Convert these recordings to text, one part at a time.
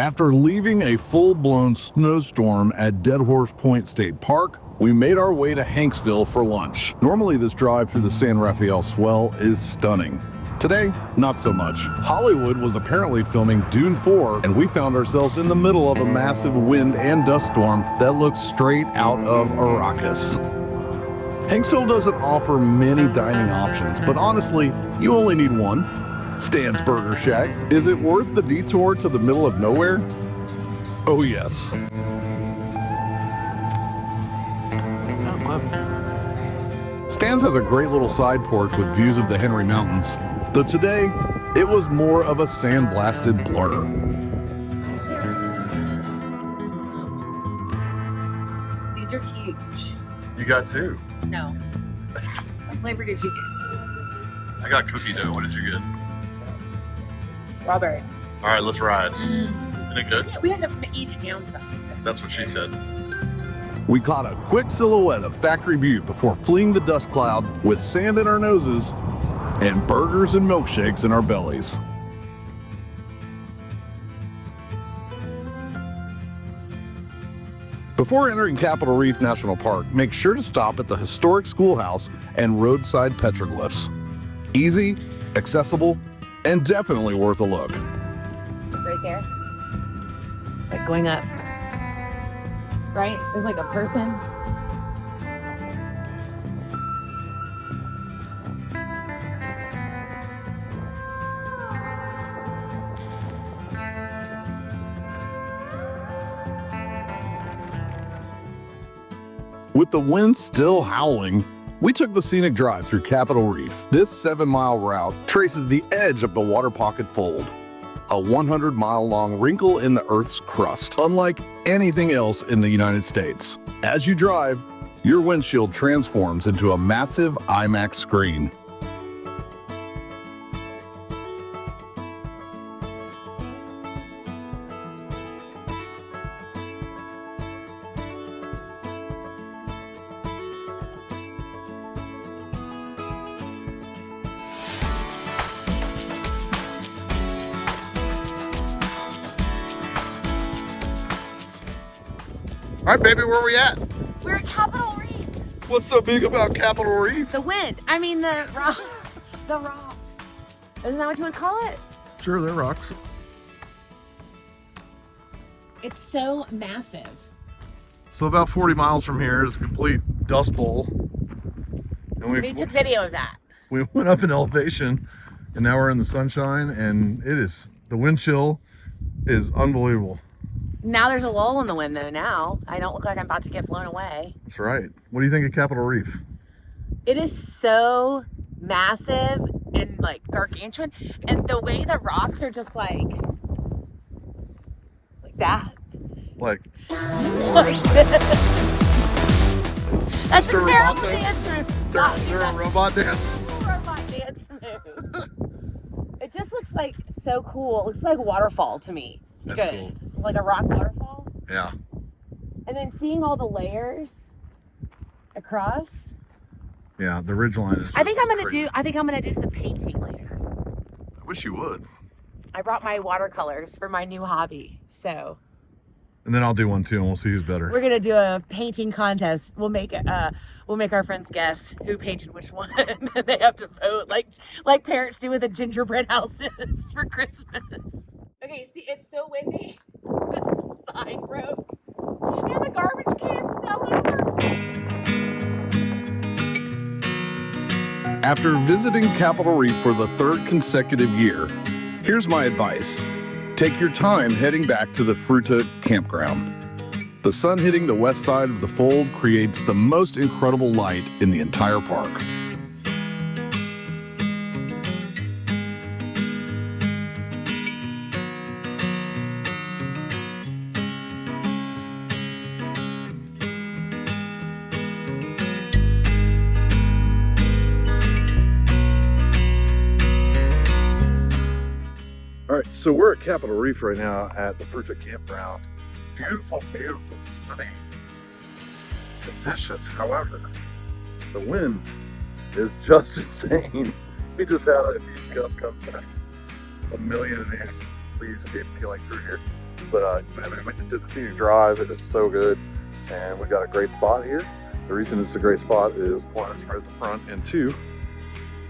After leaving a full-blown snowstorm at Dead Horse Point State Park, we made our way to Hanksville for lunch. Normally, this drive through the San Rafael Swell is stunning. Today, not so much. Hollywood was apparently filming Dune 4, and we found ourselves in the middle of a massive wind and dust storm that looked straight out of Arrakis. Hanksville doesn't offer many dining options, but honestly, you only need one. Stan's Burger Shack. Is it worth the detour to the middle of nowhere? Oh yes. Stan's has a great little side porch with views of the Henry Mountains, though today, it was more of a sandblasted blur. These are huge. You got two. No. What flavor did you get? I got cookie dough. What did you get? Strawberry. All right, let's ride. Isn't it good? Yeah, we had to eat it down something. That's what she said. We caught a quick silhouette of Factory Butte before fleeing the dust cloud with sand in our noses and burgers and milkshakes in our bellies. Before entering Capital Reef National Park, make sure to stop at the historic schoolhouse and roadside petroglyphs. Easy, accessible, and definitely worth a look. Right there. Like going up. Right? There's like a person. With the wind still howling, we took the scenic drive through Capital Reef. This 7-mile route traces the edge of the Water Pocket Fold, a 100-mile-long wrinkle in the Earth's crust, unlike anything else in the United States. As you drive, your windshield transforms into a massive IMAX screen. All right, baby, where are we at? We're at Capital Reef. What's so big about Capital Reef? The wind. I mean the rocks. Isn't that what you would call it? Sure, they're rocks. It's so massive. So about 40 miles from here is a complete dust bowl. And We took video of that. we went up in elevation, and now we're in the sunshine, and the wind chill is unbelievable. Now there's a lull in the wind though now. I don't look like I'm about to get blown away. That's right. What do you think of Capital Reef? It is so massive and like gargantuan. And the way the rocks are just like that. Like That's Mr. a terrible Robot dance move. Is there a robot dance? Robot dance move. It just looks like so cool. It looks like a waterfall to me. That's Good. cool. Like a rock waterfall. Yeah. And then seeing all the layers across. Yeah, the ridgeline is I think I'm gonna do some painting later. I wish you would. I brought my watercolors for my new hobby. So And then I'll do one too, and we'll see who's better. we're gonna do a painting contest. We'll make our friends guess who painted which one. They have to vote like parents do with the gingerbread houses for Christmas. Okay, see, it's so windy. The sign broke. And the garbage cans fell over. After visiting Capital Reef for the 3rd consecutive year, here's my advice. Take your time heading back to the Fruta campground. The sun hitting the west side of the fold creates the most incredible light in the entire park. All right, so we're at Capital Reef right now at the Fruta campground. Beautiful, beautiful, stunning conditions. However, the wind is just insane. We just had a huge gust come back. A million of these leaves came peeling through here. But man, we just did the scenic drive. It is so good, and we got a great spot here. The reason it's a great spot is one, it's right at the front, and two,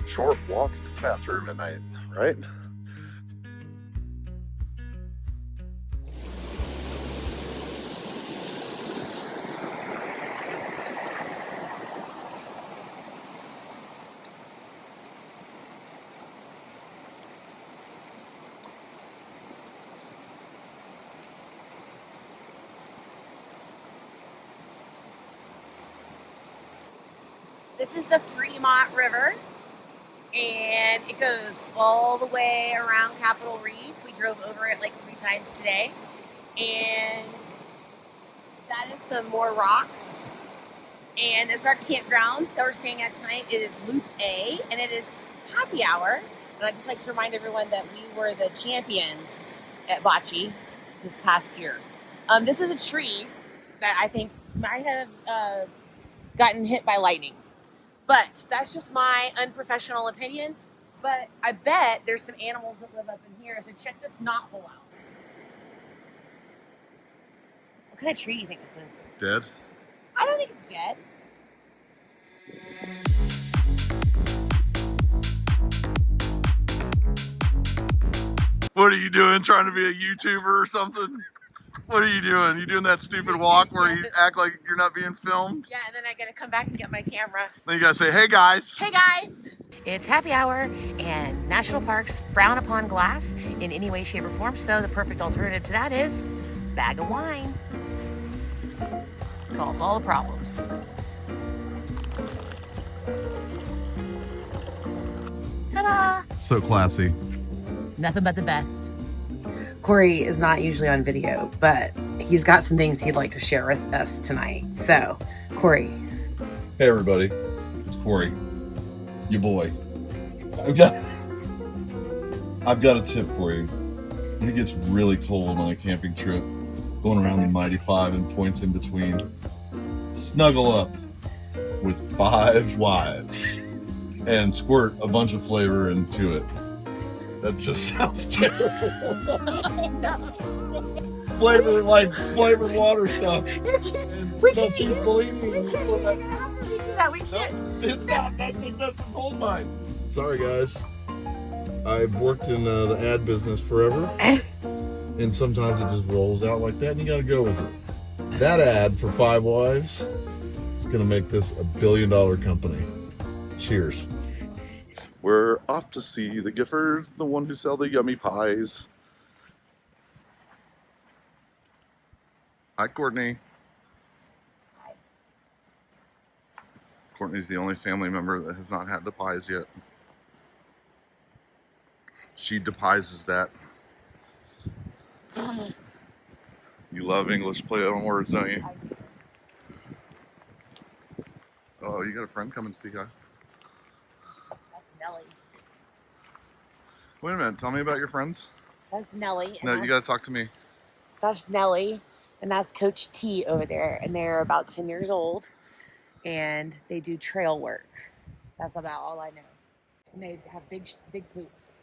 short walks to the bathroom at night, right? This is the Fremont River, and it goes all the way around Capital Reef. We drove over it like 3 times today, and that is some more rocks. And it's our campground that we're staying at tonight. It is Loop A, and it is happy hour. And I'd just like to remind everyone that we were the champions at bocce this past year. This is a tree that I think might have gotten hit by lightning. But that's just my unprofessional opinion. But I bet there's some animals that live up in here. So check this knothole out. What kind of tree do you think this is? Dead? I don't think it's dead. What are you doing? Trying to be a YouTuber or something? What are you doing? You doing that stupid walk where you act like you're not being filmed? Yeah, and then I gotta come back and get my camera. Then you gotta say, hey guys. Hey guys! It's happy hour, and national parks frown upon glass in any way, shape, or form, so the perfect alternative to that is bag of wine. Solves all the problems. Ta-da! So classy. Nothing but the best. Corey is not usually on video, but he's got some things he'd like to share with us tonight. So, Corey. Hey everybody, it's Corey, your boy. I've got a tip for you. When it gets really cold on a camping trip, going around the Mighty Five and points in between, snuggle up with Five Wives and squirt a bunch of flavor into it. That just sounds terrible. Flavored water stuff. We can't even have to do that. We can't. It's not. That's a gold mine. Sorry, guys. I've worked in the ad business forever, and sometimes it just rolls out like that, and you got to go with it. That ad for Five Wives is going to make this a billion-dollar company. Cheers. We're off to see the Giffords, the one who sell the yummy pies. Hi, Courtney. Hi. Courtney's the only family member that has not had the pies yet. She despises that. You love English play on words, don't you? Oh, you got a friend coming to see you. Nelly. Wait a minute, tell me about your friends. That's Nelly. No, you gotta talk to me. That's Nelly, and that's Coach T over there, and they're about 10 years old, and they do trail work. That's about all I know. And they have big poops.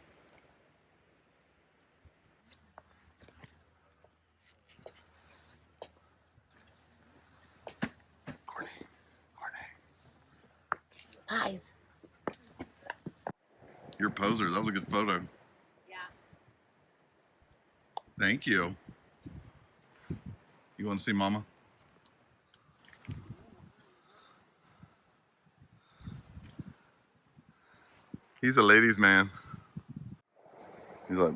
Courtney. Pies. You're a poser. That was a good photo. Yeah. Thank you. You want to see Mama? He's a ladies' man. He's like,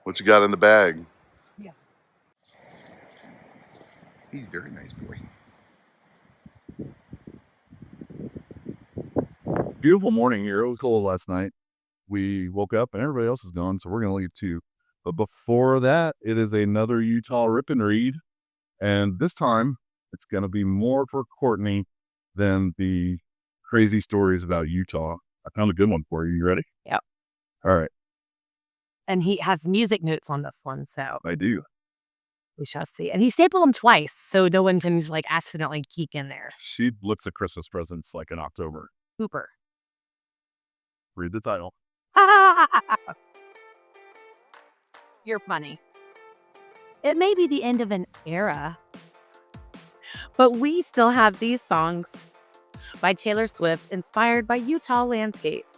what you got in the bag? Yeah. He's a very nice boy. Beautiful morning here. It was cold last night. We woke up and everybody else is gone, so we're going to leave too. But before that, it is another Utah rip and read. And this time, it's going to be more for Courtney than the crazy stories about Utah. I found a good one for you. You ready? Yep. All right. And he has music notes on this one, so I do. we shall see. And he stapled them twice, so no one can like accidentally geek in there. She looks at Christmas presents like in October. Hooper. Read the title. You're funny. It may be the end of an era, but we still have these songs by Taylor Swift inspired by Utah landscapes.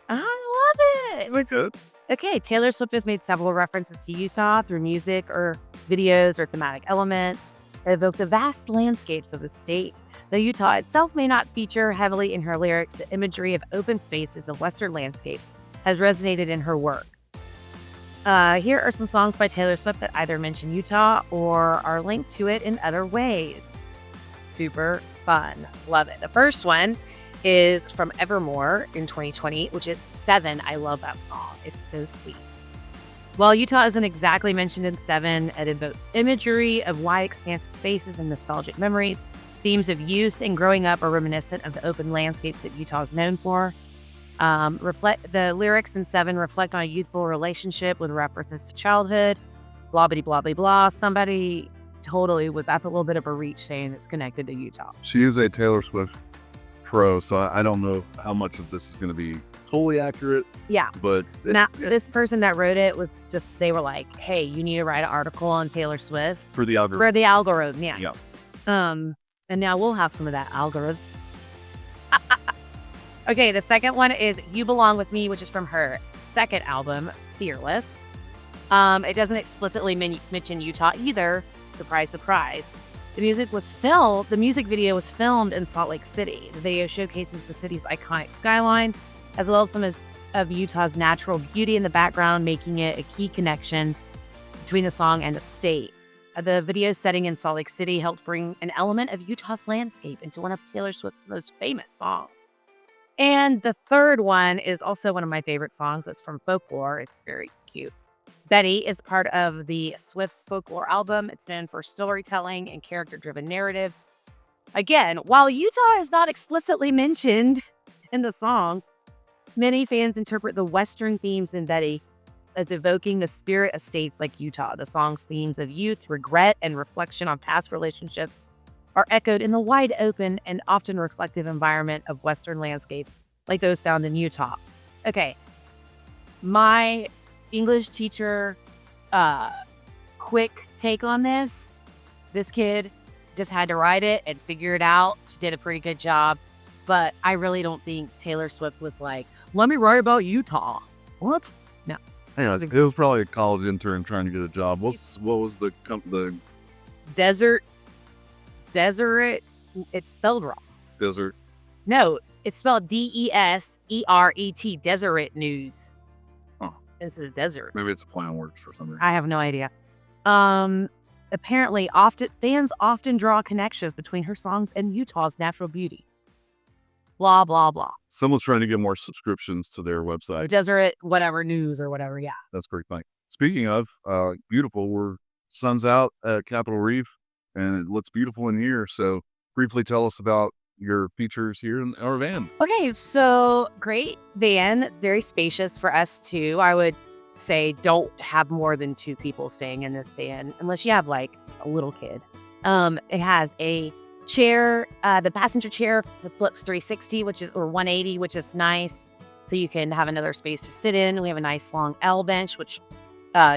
I love it. That's it. Okay, Taylor Swift has made several references to Utah through music or videos or thematic elements that evoke the vast landscapes of the state. Though Utah itself may not feature heavily in her lyrics, the imagery of open spaces and western landscapes has resonated in her work. Here are some songs by Taylor Swift that either mention Utah or are linked to it in other ways. Super fun. Love it. The first one is from Evermore in 2020, which is 7. I love that song. It's so sweet. While Utah isn't exactly mentioned in 7, it evokes imagery of wide expansive spaces and nostalgic memories. Themes of youth and growing up are reminiscent of the open landscapes that Utah is known for. The lyrics in 7 reflect on a youthful relationship with references to childhood. Blah, blah, blah, blah, blah. Somebody totally that's a little bit of a reach saying it's connected to Utah. She is a Taylor Swift pro, so I don't know how much of this is going to be totally accurate. Yeah. But this person that wrote it was just, they were like, hey, you need to write an article on Taylor Swift. For the algorithm. For the algorithm, yeah. Yeah. And now we'll have some of that algorithm. Okay, the second one is You Belong With Me, which is from her second album, Fearless. It doesn't explicitly mention Utah either. Surprise, surprise. The music video was filmed in Salt Lake City. The video showcases the city's iconic skyline, as well as some of Utah's natural beauty in the background, making it a key connection between the song and the state. The video setting in Salt Lake City helped bring an element of Utah's landscape into one of Taylor Swift's most famous songs. And the third one is also one of my favorite songs. It's from Folklore. It's very cute. Betty is part of the Swift's Folklore album. It's known for storytelling and character-driven narratives. Again, while Utah is not explicitly mentioned in the song, many fans interpret the Western themes in Betty as evoking the spirit of states like Utah. The song's themes of youth, regret, and reflection on past relationships are echoed in the wide open and often reflective environment of Western landscapes like those found in Utah. Okay, my English teacher, quick take on this. This kid just had to write it and figure it out. She did a pretty good job, but I really don't think Taylor Swift was like, let me write about Utah. What? No. Yeah, it was probably a college intern trying to get a job. What was the Desert. It's spelled wrong. Desert? No, it's spelled D-E-S-E-R-E-T. Deseret News. Oh. Instead of desert. Maybe it's a play on words for some reason. I have no idea. Apparently, fans often draw connections between her songs and Utah's natural beauty. Blah, blah, blah. Someone's trying to get more subscriptions to their website. Deseret, whatever, news or whatever, yeah. That's pretty funny. Speaking of beautiful, sun's out at Capital Reef, and it looks beautiful in here. So briefly tell us about your features here in our van. Okay, so great van. It's very spacious for us too. I would say don't have more than 2 people staying in this van unless you have like a little kid. It has a chair, the passenger chair flips 360, or 180, which is nice. So you can have another space to sit in. We have a nice long L bench, which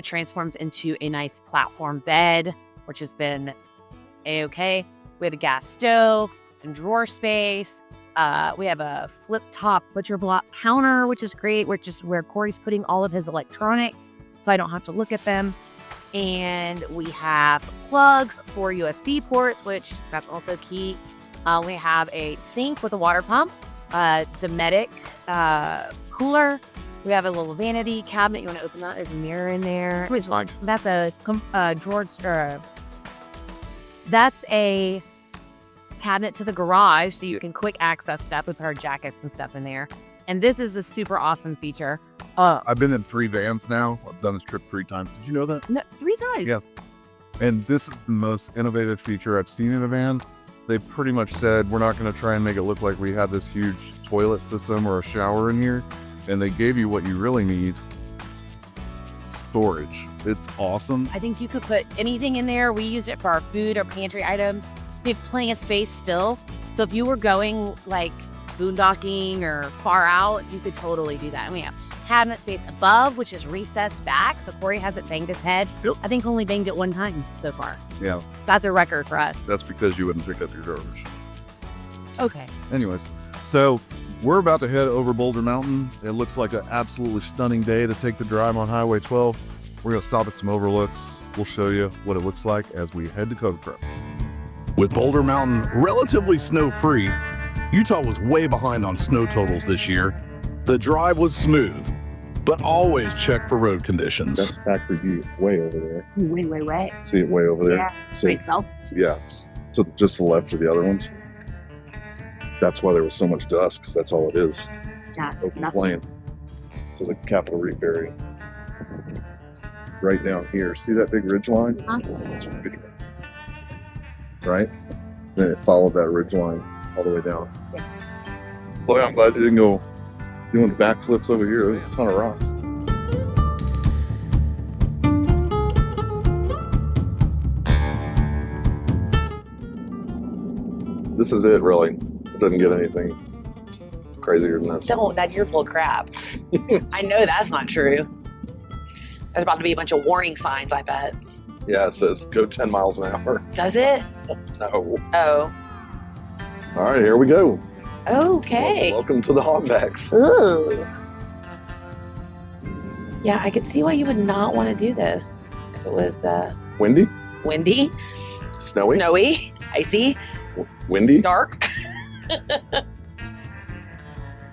transforms into a nice platform bed, which has been a-okay. We have a gas stove, some drawer space. We have a flip top butcher block counter, which is great, which is where Corey's putting all of his electronics, so I don't have to look at them. And we have plugs for USB ports, which that's also key. We have a sink with a water pump, Dometic cooler. We have a little vanity cabinet. You want to open that? There's a mirror in there. That's a drawer. That's a cabinet to the garage, so you can quick access stuff with our jackets and stuff in there. And this is a super awesome feature. I've been in 3 vans now. I've done this trip 3 times. Did you know that? No, 3 times. Yes. And this is the most innovative feature I've seen in a van. They pretty much said, we're not going to try and make it look like we have this huge toilet system or a shower in here. And they gave you what you really need. Storage. It's awesome. I think you could put anything in there. We used it for our food or pantry items. We have plenty of space still. So if you were going like boondocking or far out, you could totally do that. And we have cabinet space above, which is recessed back, so Corey hasn't banged his head. Yep. I think only banged it one time so far. Yeah, That's a record for us. that's because you wouldn't pick up your garbage. Okay. Anyways, so we're about to head over Boulder Mountain. It looks like an absolutely stunning day to take the drive on Highway 12. We're gonna stop at some overlooks. We'll show you what it looks like as we head to Kodachrome. With Boulder Mountain relatively snow-free, Utah was way behind on snow totals this year. The drive was smooth, but always check for road conditions. That's factory view way over there. Way. See it way over there? Yeah. See, Itself. yeah. To just the left of the other ones. That's why there was so much dust, because that's all it is. Yeah, it's Open nothing. plain. This is the Capital Reef area. Right down here. See that big ridge line? Uh-huh. That's what we do. Right? Then it followed that ridge line all the way down. Yeah. Boy, I'm glad you didn't go doing backflips over here. There's a ton of rocks. This is it, really. It doesn't get anything crazier than this. Don't, that you're full of crap. I know that's not true. There's about to be a bunch of warning signs, I bet. Yeah, it says go 10 miles an hour. Does it? No. Oh. All right, here we go. Okay. Welcome to the Hogbacks. Ooh. Yeah, I could see why you would not want to do this if it was Windy? windy, Snowy? snowy, icy, Windy? dark.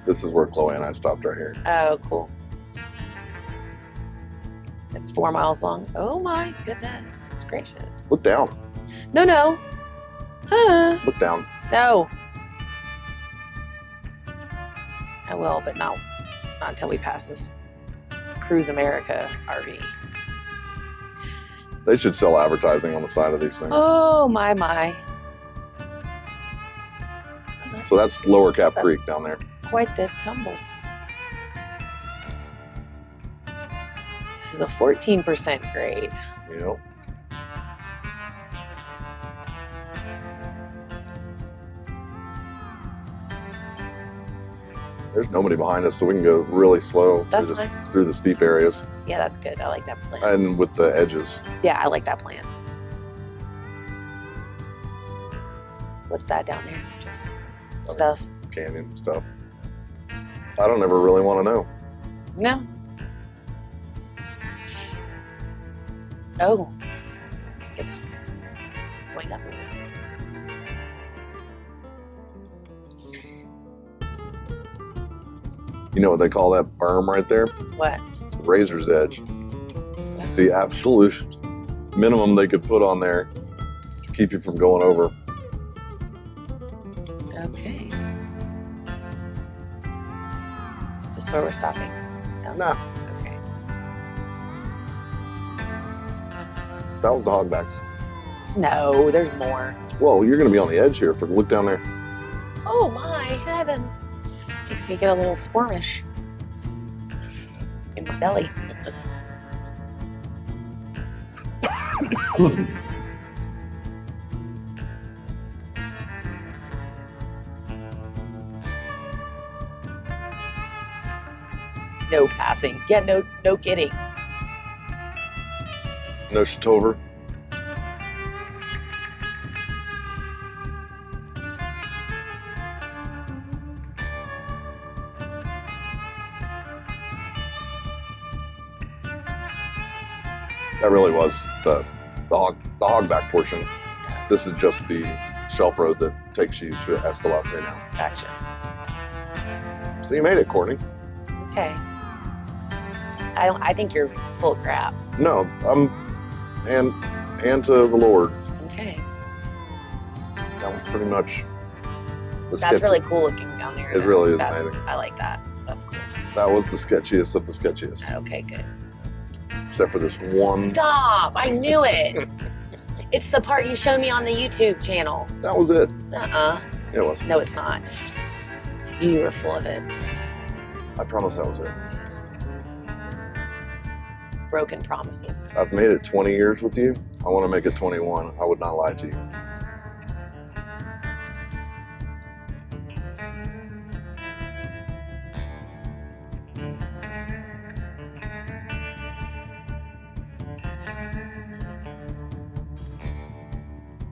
This is where Chloe and I stopped right here. Oh, cool. It's 4 miles long. Oh my goodness gracious. Look down. No. Huh. Look down. No. I will, but not until we pass this Cruise America RV. They should sell advertising on the side of these things. Oh my. Oh, So that's Lower Cap Creek down there. quite the tumble. This is a 14% grade. Yep. There's nobody behind us, so we can go really slow That's through the steep areas Yeah, that's good. I like that plan. and with the edges. Yeah, I like that plan. What's that down there? Just stuff. Canyon stuff. I don't ever really want to know. No. Oh. It's going up. You know what they call that berm right there? What? It's razor's edge. It's the absolute minimum they could put on there to keep you from going over. Okay. Is this where we're stopping? No. Nah, Okay. that was the Hogbacks. No, there's more. Whoa, you're going to be on the edge here. Look down there. Oh my heavens. Makes me get a little squirmish in my belly. No passing. Yeah, no kidding. No Shitover. That really was the hogback portion. This is just the shelf road that takes you to Escalante now. Gotcha. So you made it, Courtney. Okay. I think you're full of crap. No, I'm and to the Lord. Okay. That was pretty much the That's sketch- really cool looking down there. It though. really is That's- amazing. I like that. That's cool. That was the sketchiest of the sketchiest, Okay, good. except for this one. Stop! I knew it. It's the part you showed me on the YouTube channel. That was it. Uh-uh. It was. No, it's not. You were full of it. I promise that was it. Broken promises. I've made it 20 years with you. I want to make it 21. I would not lie to you.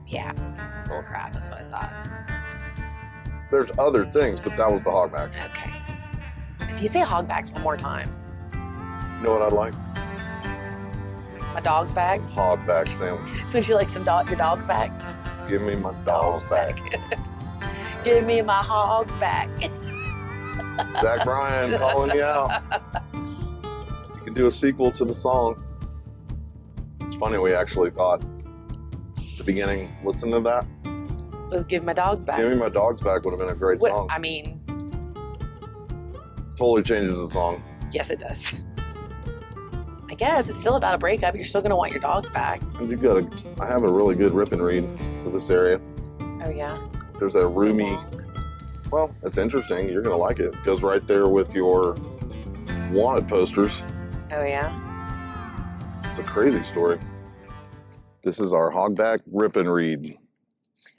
Yeah, bull crap. That's what I thought. There's other things, but that was the hogbacks. Okay. If you say hogbacks one more time, You know what I'd like? my dog's back. Hogback sandwiches. Would you like some your dog's back? Give me my dog's back. Give me my hog's back. Zach Bryan calling you out. You can do a sequel to the song. It's funny, we actually thought the beginning, listen to that. Was give my dog's back. Give me my dog's back would have been a great What, song. I mean, Totally changes the song. yes, it does. I guess it's still about a breakup. You're still gonna want your dogs back. And I have a really good rip and read for this area. Oh yeah. There's a roomy, well, it's interesting. You're gonna like it. It goes right there with your wanted posters. Oh yeah. It's a crazy story. This is our hogback rip and read.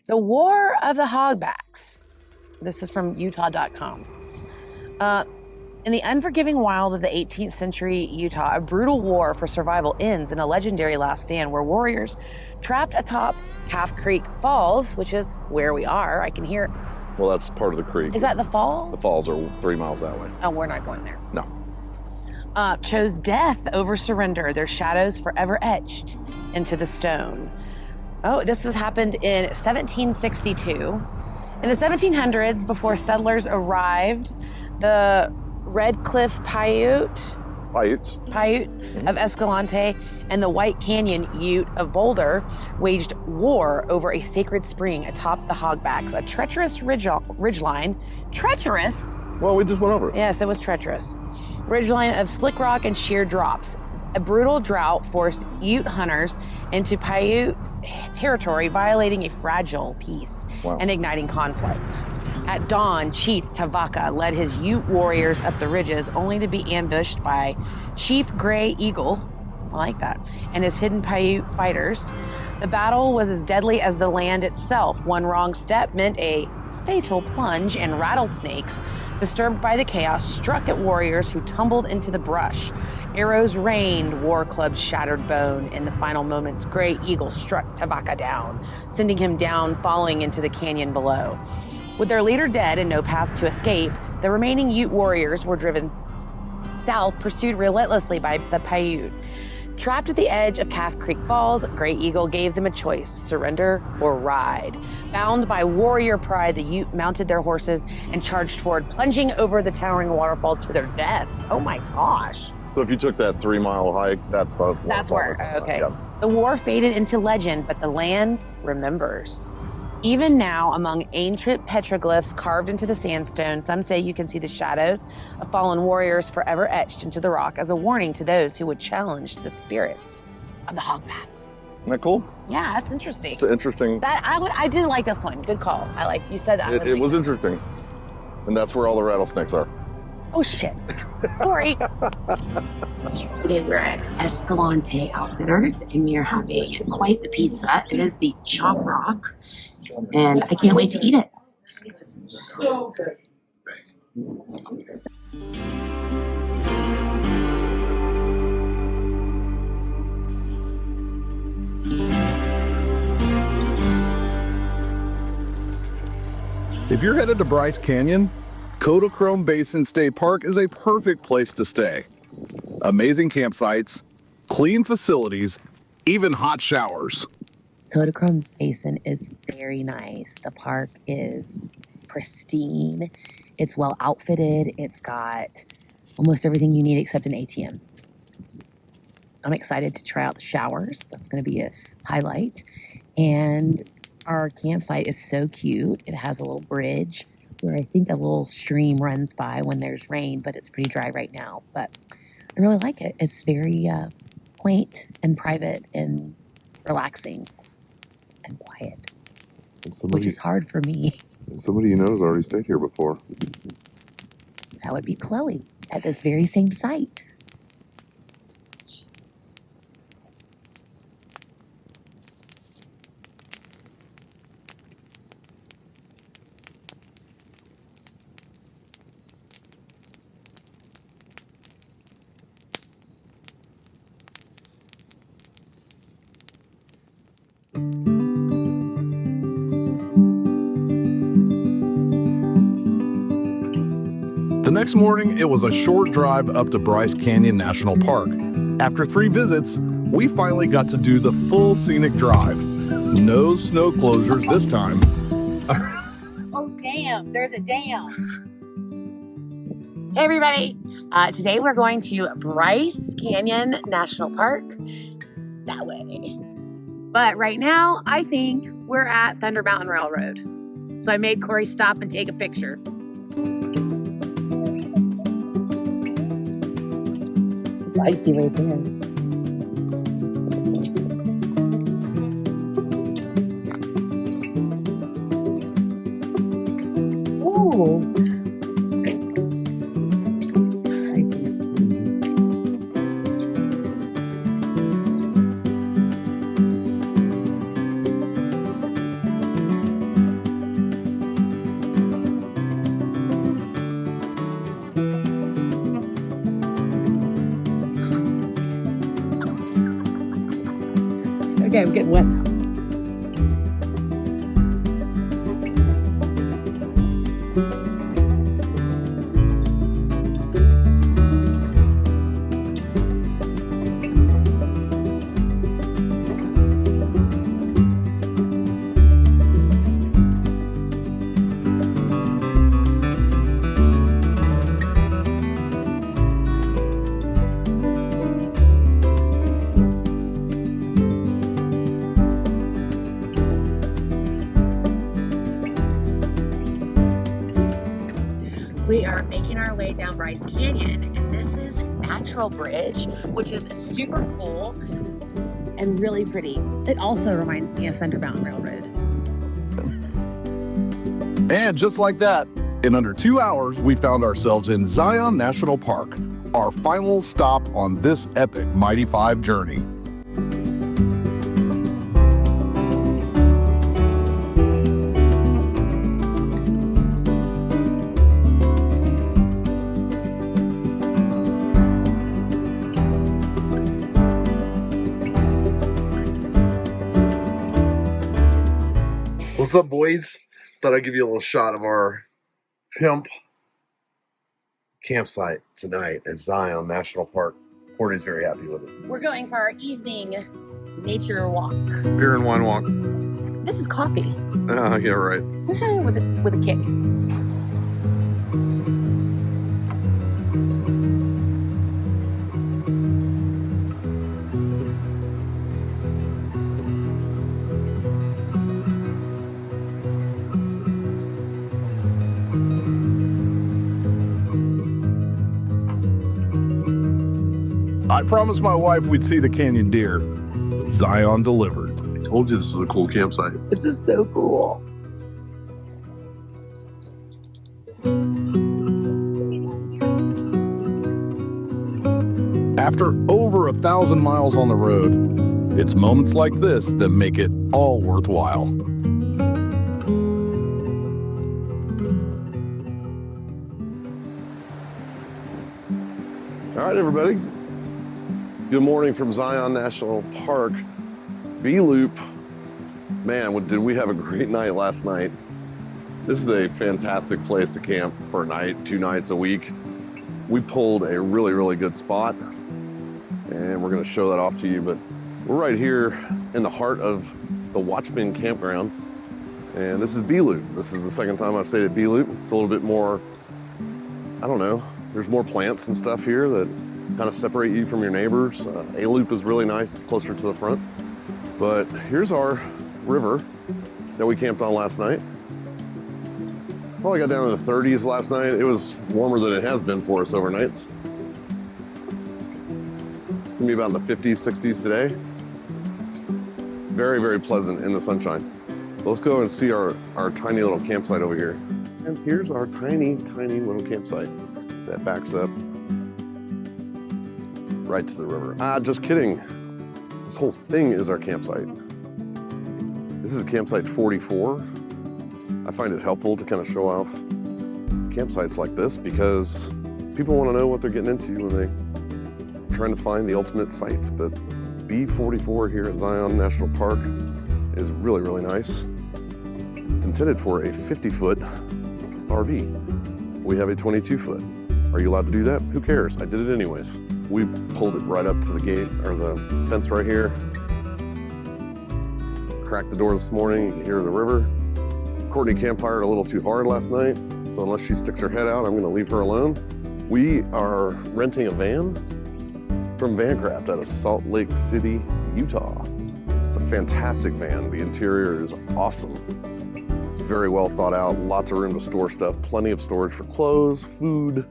The War of the Hogbacks. This is from Utah.com. In the unforgiving wild of the 18th century Utah, a brutal war for survival ends in a legendary last stand where warriors trapped atop Calf Creek Falls, which is where we are. I can hear it. Well, that's part of the creek. Is that the falls? The falls are 3 miles that way. Oh, we're not going there. No. Chose death over surrender, their shadows forever etched into the stone. Oh, this happened in 1762. In the 1700s, before settlers arrived, the Red Cliff Paiute of Escalante and the White Canyon Ute of Boulder waged war over a sacred spring atop the Hogbacks, a treacherous ridgeline. Treacherous? Well, we just went over it. Yes, it was treacherous. Ridgeline of slick rock and sheer drops. A brutal drought forced Ute hunters into Paiute territory, violating a fragile peace and igniting conflict. At dawn, Chief Tavaka led his Ute warriors up the ridges, only to be ambushed by Chief Gray Eagle, I like that, and his hidden Paiute fighters. The battle was as deadly as the land itself. One wrong step meant a fatal plunge, and rattlesnakes, disturbed by the chaos, struck at warriors who tumbled into the brush. Arrows rained, war clubs shattered bone. In the final moments, Gray Eagle struck Tavaka down, sending him down, falling into the canyon below. With their leader dead and no path to escape, the remaining Ute warriors were driven south, pursued relentlessly by the Paiute. Trapped at the edge of Calf Creek Falls, Gray Eagle gave them a choice: surrender or ride. Bound by warrior pride, the Ute mounted their horses and charged forward, plunging over the towering waterfall to their deaths. Oh my gosh. So if you took that 3 mile hike, that's the That's where, okay. Yep. The war faded into legend, but the land remembers. Even now, among ancient petroglyphs carved into the sandstone, some say you can see the shadows of fallen warriors forever etched into the rock as a warning to those who would challenge the spirits of the Hogbacks. Isn't that cool? Yeah, that's interesting. It's interesting. I did like this one. Good call. I like you said that. It was interesting. And that's where all the rattlesnakes are. Oh shit. Sorry. Today we're at Escalante Outfitters and we are having quite the pizza. It is the Chop Rock and I can't wait to eat it. So good. If you're headed to Bryce Canyon, Kodachrome Basin State Park is a perfect place to stay. Amazing campsites, clean facilities, even hot showers. Kodachrome Basin is very nice. The park is pristine. It's well outfitted. It's got almost everything you need except an ATM. I'm excited to try out the showers. That's going to be a highlight. And our campsite is so cute. It has a little bridge where I think a little stream runs by when there's rain, but it's pretty dry right now. But I really like it. It's very quaint and private and relaxing and quiet, which is hard for me. Somebody you know has already stayed here before. That would be Chloe at this very same site. The next morning, it was a short drive up to Bryce Canyon National Park. After 3 visits, we finally got to do the full scenic drive. No snow closures this time. Oh, damn. There's a dam. Hey, everybody. Today we're going to Bryce Canyon National Park. That way. But right now, I think we're at Thunder Mountain Railroad. So I made Corey stop and take a picture. It's icy right there. Ooh. Okay, I'm getting wet now. We are making our way down Bryce Canyon, and this is Natural Bridge, which is super cool and really pretty. It also reminds me of Thunder Mountain Railroad. And just like that, in under 2 hours, we found ourselves in Zion National Park, our final stop on this epic Mighty 5 journey. What's up, boys? Thought I'd give you a little shot of our pimp campsite tonight at Zion National Park. Courtney's very happy with it. We're going for our evening nature walk. Beer and wine walk. This is coffee. Yeah, right. with a kick. I promised my wife we'd see the canyon deer. Zion delivered. I told you this was a cool campsite. This is so cool. After over 1,000 miles on the road, it's moments like this that make it all worthwhile. All right, everybody. Good morning from Zion National Park. B-Loop. Man, did we have a great night last night. This is a fantastic place to camp for a night, 2 nights a week. We pulled a really, really good spot, and we're gonna show that off to you, but we're right here in the heart of the Watchman Campground, and this is B-Loop. This is the second time I've stayed at B-Loop. It's a little bit more, I don't know, there's more plants and stuff here that kind of separate you from your neighbors. A-Loop is really nice, it's closer to the front. But here's our river that we camped on last night. Probably got down to the 30s last night. It was warmer than it has been for us overnights. It's gonna be about in the 50s, 60s today. Very, very pleasant in the sunshine. Let's go and see our tiny little campsite over here. And here's our tiny, tiny little campsite that backs up right to the river. Just kidding. This whole thing is our campsite. This is campsite 44. I find it helpful to kind of show off campsites like this because people want to know what they're getting into when they're trying to find the ultimate sites. But B44 here at Zion National Park is really, really nice. It's intended for a 50-foot RV. We have a 22-foot. Are you allowed to do that? Who cares? I did it anyways. We pulled it right up to the gate, or the fence right here. Cracked the door this morning, you can hear the river. Courtney campfired a little too hard last night, so unless she sticks her head out, I'm gonna leave her alone. We are renting a van from Vancraft out of Salt Lake City, Utah. It's a fantastic van. The interior is awesome. It's very well thought out, lots of room to store stuff, plenty of storage for clothes, food.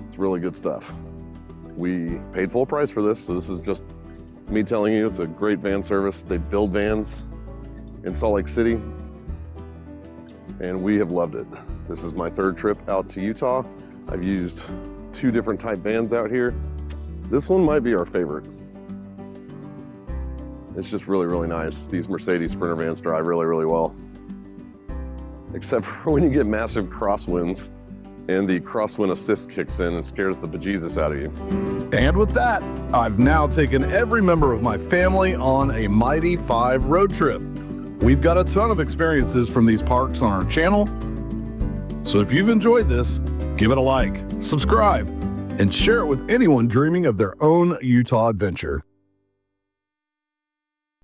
It's really good stuff. We paid full price for this, so this is just me telling you it's a great van service. They build vans in Salt Lake City, and we have loved it. This is my third trip out to Utah. I've used 2 different type vans out here. This one might be our favorite. It's just really, really nice. These Mercedes Sprinter vans drive really, really well. Except for when you get massive crosswinds and the crosswind assist kicks in and scares the bejesus out of you. And with that, I've now taken every member of my family on a Mighty 5 road trip. We've got a ton of experiences from these parks on our channel. So if you've enjoyed this, give it a like, subscribe, and share it with anyone dreaming of their own Utah adventure.